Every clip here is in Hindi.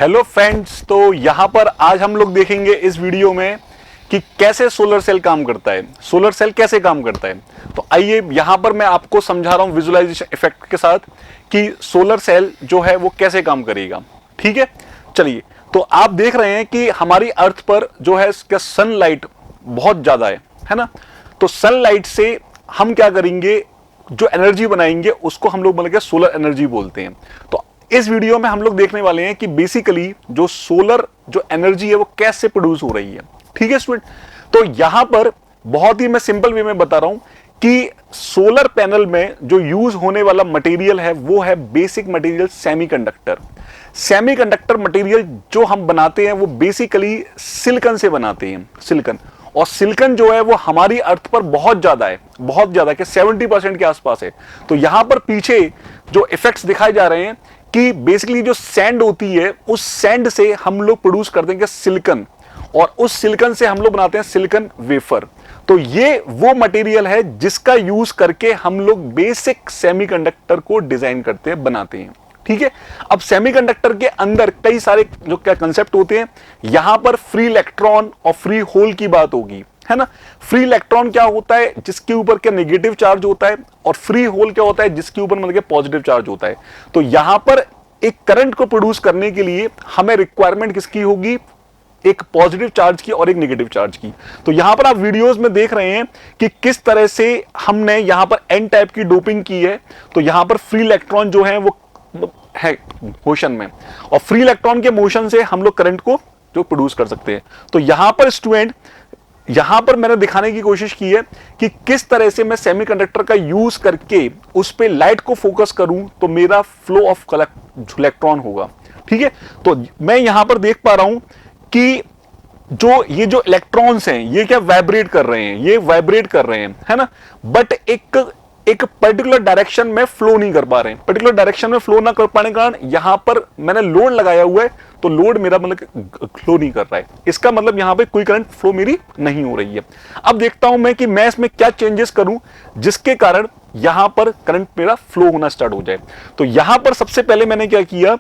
हेलो फ्रेंड्स, तो यहाँ पर आज हम लोग देखेंगे इस वीडियो में कि कैसे सोलर सेल काम करता है। सोलर सेल कैसे काम करता है, तो आइए यहाँ पर मैं आपको समझा रहा हूँ विजुअलाइजेशन इफेक्ट के साथ कि सोलर सेल जो है वो कैसे काम करेगा। ठीक है, चलिए। तो आप देख रहे हैं कि हमारी अर्थ पर जो है इसका सनलाइट बहुत ज्यादा है ना। तो सनलाइट से हम क्या करेंगे, जो एनर्जी बनाएंगे उसको हम लोग मतलब सोलर एनर्जी बोलते हैं। तो इस वीडियो में हम लोग देखने वाले हैं कि बेसिकली जो सोलर जो एनर्जी है वो कैसे प्रोड्यूस हो रही है। ठीक है स्टूडेंट, तो यहां पर बहुत ही मैं सिंपल वे में बता रहा हूं कि सोलर पैनल में जो यूज होने वाला मटेरियल है वो है basic material semiconductor. Semiconductor material जो हम बनाते हैं वो बेसिकली सिलिकॉन से बनाते हैं, सिलिकॉन। और सिलिकॉन जो है वो हमारी अर्थ पर बहुत ज्यादा है, बहुत ज्यादा कि 70% के आसपास है। तो यहां पर पीछे जो इफेक्ट्स दिखाए जा रहे हैं कि बेसिकली जो सैंड होती है उस सैंड से हम लोग प्रोड्यूस करते हैं सिलिकॉन, और उस सिलिकॉन से हम लोग बनाते हैं सिलिकॉन वेफर। तो ये वो मटेरियल है जिसका यूज करके हम लोग बेसिक सेमीकंडक्टर को डिजाइन करते हैं, बनाते हैं। ठीक है, अब सेमीकंडक्टर के अंदर कई सारे जो क्या कंसेप्ट होते हैं। यहां पर फ्री इलेक्ट्रॉन और फ्री होल की बात होगी, है ना। फ्री इलेक्ट्रॉन क्या होता है, जिसके ऊपर क्या नेगेटिव चार्ज होता है, और फ्री होल क्या होता है, जिसके ऊपर मतलब पॉजिटिव चार्ज होता है। तो यहां पर एक करंट को प्रोड्यूस करने के लिए हमें रिक्वायरमेंट किसकी होगी, एक पॉजिटिव चार्ज की और एक नेगेटिव चार्ज की। तो यहां पर आप वीडियोस में देख रहे हैं कि किस तरह से हमने यहां पर एन टाइप की डोपिंग की है। तो यहां पर फ्री इलेक्ट्रॉन जो है वो है मोशन में, और फ्री इलेक्ट्रॉन के मोशन से हम लोग करंट को जो प्रोड्यूस कर सकते हैं। तो यहां पर स्टूडेंट, यहां पर मैंने दिखाने की कोशिश की है कि किस तरह से मैं सेमीकंडक्टर का यूज करके उस पे लाइट को फोकस करूं तो मेरा फ्लो ऑफ इलेक्ट्रॉन होगा। ठीक है, तो मैं यहां पर देख पा रहा हूं कि ये जो इलेक्ट्रॉन्स हैं ये क्या वाइब्रेट कर रहे हैं, ये वाइब्रेट कर रहे हैं, है ना। बट एक पर्टिकुलर डायरेक्शन में फ्लो नहीं कर पा रहे हैं। पर्टिकुलर डायरेक्शन में फ्लो ना कर पाने के कारण यहां पर मैंने लोड लगाया हुआ है, तो लोड मेरा मतलब फ्लो नहीं कर रहा है। इसका मतलब यहां पे कोई करंट फ्लो मेरी नहीं हो रही है। अब देखता हूं मैं कि मैं इसमें क्या चेंजेस करूं जिसके कारण यहां पर करंट मेरा फ्लो होना स्टार्ट हो जाए। तो यहां पर सबसे पहले मैंने क्या किया,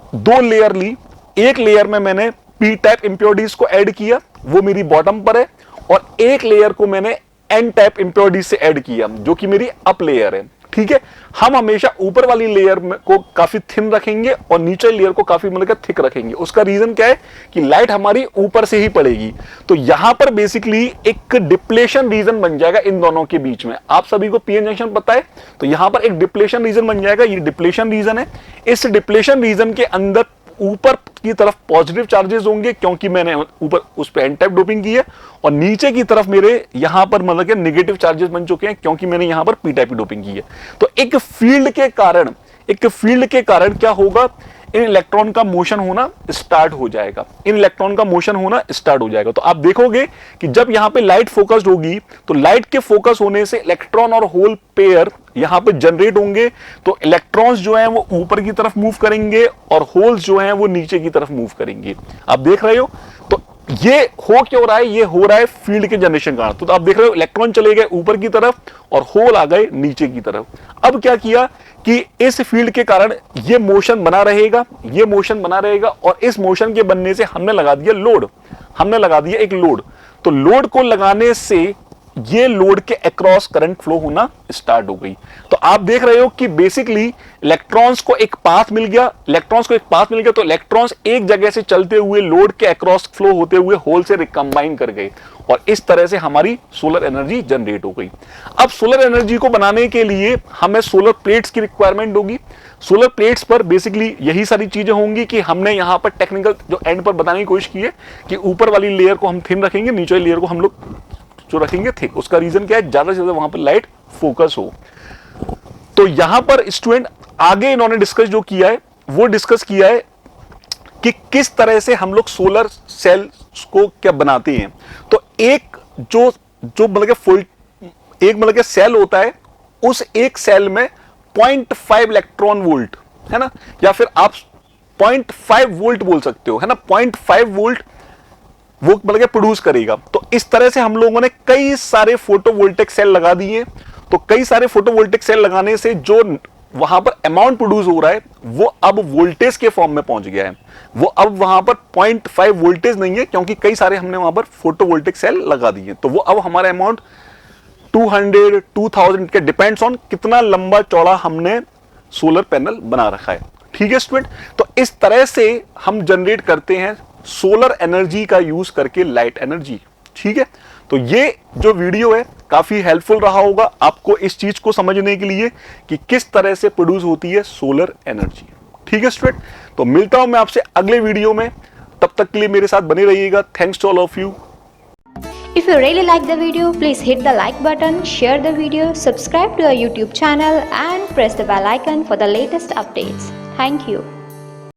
दो लेयर ली। एक लेयर में मैंने पी टाइप इंप्योरिटीज को ऐड किया, वो मेरी बॉटम पर है, और एक लेयर को मैंने एन टाइप इंप्योरिटीज से ऐड किया जो कि मेरी अप लेयर है। ठीक है, हम हमेशा ऊपर वाली लेयर को काफी थिन रखेंगे और नीचे लेयर को काफी मतलब थिक रखेंगे। उसका रीजन क्या है कि लाइट हमारी ऊपर से ही पड़ेगी। तो यहां पर बेसिकली एक डिप्लेशन रीजन बन जाएगा इन दोनों के बीच में। आप सभी को पीएन जंक्शन पता है, तो यहां पर एक डिप्लेशन रीजन बन जाएगा। ये डिप्लेशन रीजन है। इस डिप्लेशन रीजन के अंदर ऊपर की तरफ पॉजिटिव चार्जेस होंगे क्योंकि मैंने ऊपर उस पे एन टाइप डोपिंग की है, और नीचे की तरफ मेरे यहां पर मतलब कि नेगेटिव चार्जेस बन चुके हैं क्योंकि मैंने यहां पर पी टाइप की डोपिंग की है। तो एक फील्ड के कारण क्या होगा, इन इलेक्ट्रॉन का मोशन होना स्टार्ट हो जाएगा। इन इलेक्ट्रॉन का मोशन होना स्टार्ट हो जाएगा। तो आप देखोगे कि जब यहां पे लाइट फोकस्ड होगी तो लाइट के फोकस होने से इलेक्ट्रॉन और होल पेयर यहां पे जनरेट होंगे। तो इलेक्ट्रॉन्स जो हैं वो ऊपर की तरफ मूव करेंगे और होल्स जो हैं वो नीचे की तरफ मूव करेंगे। आप देख रहे हो, तो ये हो क्यों रहा है, ये हो रहा है फील्ड के जनरेशन का। तो आप देख रहे हो इलेक्ट्रॉन चले गए ऊपर की तरफ और होल आ गए नीचे की तरफ। अब क्या किया कि इस फील्ड के कारण ये मोशन बना रहेगा, ये मोशन बना रहेगा, और इस मोशन के बनने से हमने लगा दिया लोड, हमने लगा दिया एक लोड। तो लोड को लगाने से ये लोड के अक्रॉस करंट फ्लो होना स्टार्ट हो गई। तो आप देख रहे हो कि बेसिकली इलेक्ट्रॉन्स को एक पाथ मिल गया, तो इलेक्ट्रॉन्स एक जगह से चलते हुए लोड के अक्रॉस फ्लो होते हुए होल से रिकंबाइन कर गए, और इस तरह से हमारी सोलर एनर्जी जनरेट हो गई। अब सोलर एनर्जी को बनाने के लिए हमें सोलर प्लेट्स की रिक्वायरमेंट होगी। सोलर प्लेट्स पर बेसिकली यही सारी चीजें होंगी कि हमने यहां पर टेक्निकल जो एंड पर बताने की कोशिश की है कि ऊपर वाली लेयर को हम थिन रखेंगे, नीचे वाली लेयर को हम लोग जो रखेंगे थिक। उसका रीजन क्या है, ज्यादा से ज्यादा वहां पर लाइट फोकस हो। तो यहां पर स्टूडेंट आगे इन्होंने डिस्कस जो किया है वो डिस्कस किया है कि किस तरह से हम लोग सोलर सेल को क्या बनाते हैं। तो एक जो मतलब कि सेल होता है, उस एक सेल में 0.5 इलेक्ट्रॉन वोल्ट, है ना, या फिर आप 0.5 वोल्ट बोल सकते हो, है ना। 0.5 वोल्ट वो मतलब प्रोड्यूस करेगा। तो इस तरह से हम लोगों ने कई सारे फोटोवोल्टिक सेल लगा दिए। तो कई सारे फोटोवोल्टिक सेल लगाने से जो वहां पर अमाउंट प्रोड्यूस हो रहा है वो अब वोल्टेज के फॉर्म में पहुंच गया है। वो अब वहां पर 0.5 वोल्टेज नहीं है, क्योंकि कई सारे हमने वहां पर फोटोवोल्टिक सेल लगा दिए। तो वो अब हमारा अमाउंट 200 2000 के डिपेंड्स ऑन कितना लंबा चौड़ा हमने सोलर पैनल बना रखा है। ठीक है स्टूडेंट, तो इस तरह से हम जनरेट करते हैं सोलर एनर्जी का यूज करके लाइट एनर्जी। ठीक है, तो ये जो वीडियो है काफी हेल्पफुल रहा होगा आपको इस चीज को समझने के लिए कि किस तरह से प्रोड्यूस होती है सोलर एनर्जी। ठीक है स्टूडेंट, तो मिलता हूं मैं आपसे अगले वीडियो में, तब तक के लिए मेरे साथ बने रहिएगा। Thanks to all of you. If you really like the video, please hit the like button, share the video, subscribe to our YouTube channel and press the bell icon for the latest updates. Thank you.